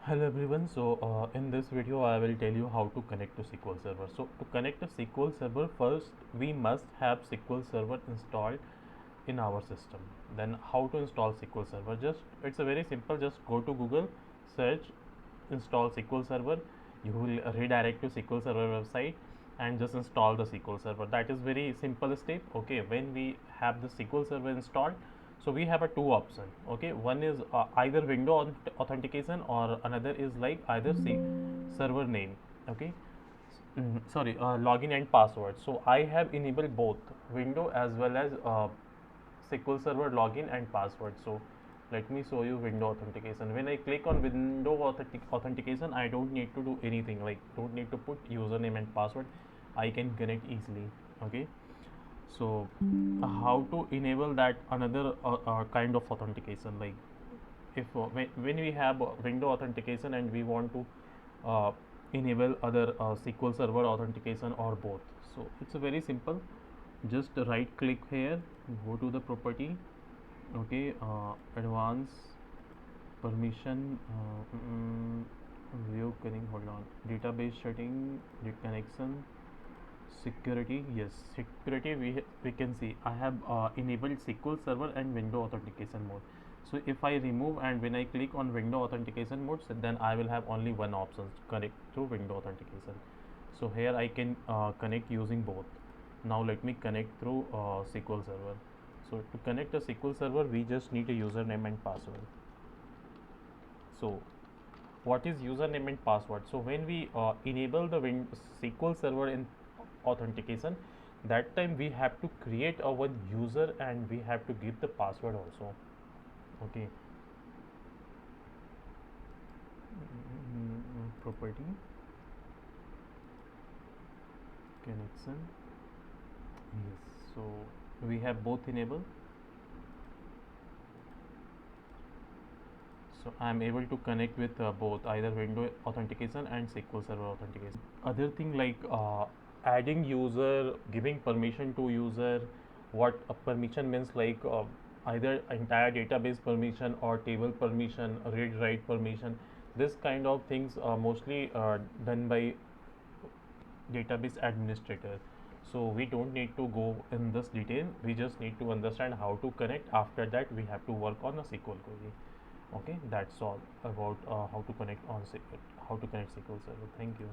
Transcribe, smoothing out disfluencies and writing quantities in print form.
Hello everyone. In this video I will tell you how to connect to SQL Server. So to connect to SQL Server, first we must have SQL Server installed in our system. Then how to install SQL Server? Just it's a very simple. Just go to Google, search install SQL Server. You will redirect to SQL Server website and just install the SQL Server. That is very simple step. Okay, when we have the SQL Server installed, so we have a two option. Okay, one is either window authentication or another is like either server name. Okay, sorry, login and password. So I have enabled both window as well as SQL Server login and password. So let me show you window authentication. When I click on window authentication, I don't need to do anything, like don't need to put username and password. I can connect easily. Okay, so how to enable that another kind of authentication, like if when we have window authentication and we want to uh, enable other SQL Server authentication or both. So it's a very simple. Just right click here, go to the property. Okay, advanced permission, view connect, hold on, database setting, connection, security. Yes, security, we can see I have enabled SQL Server and window authentication mode. So if I remove and when I click on window authentication mode, so then I will have only one option, connect to window authentication. So here I can connect using both. Now let me connect through SQL Server. So to connect a SQL Server, we just need a username and password. So what is username and password? So when we enable the SQL Server in authentication, that time we have to create our user and we have to give the password also. Okay, property, connection. Yes, so we have both enabled. So I am able to connect with both either window authentication and SQL Server authentication. Other thing like adding user, giving permission to user. What a permission means, like either entire database permission or table permission, read write permission. This kind of things are mostly done by database administrator. So we don't need to go in this detail. We just need to understand how to connect. After that, we have to work on a SQL query. Okay, that's all about how to connect SQL Server. Thank you.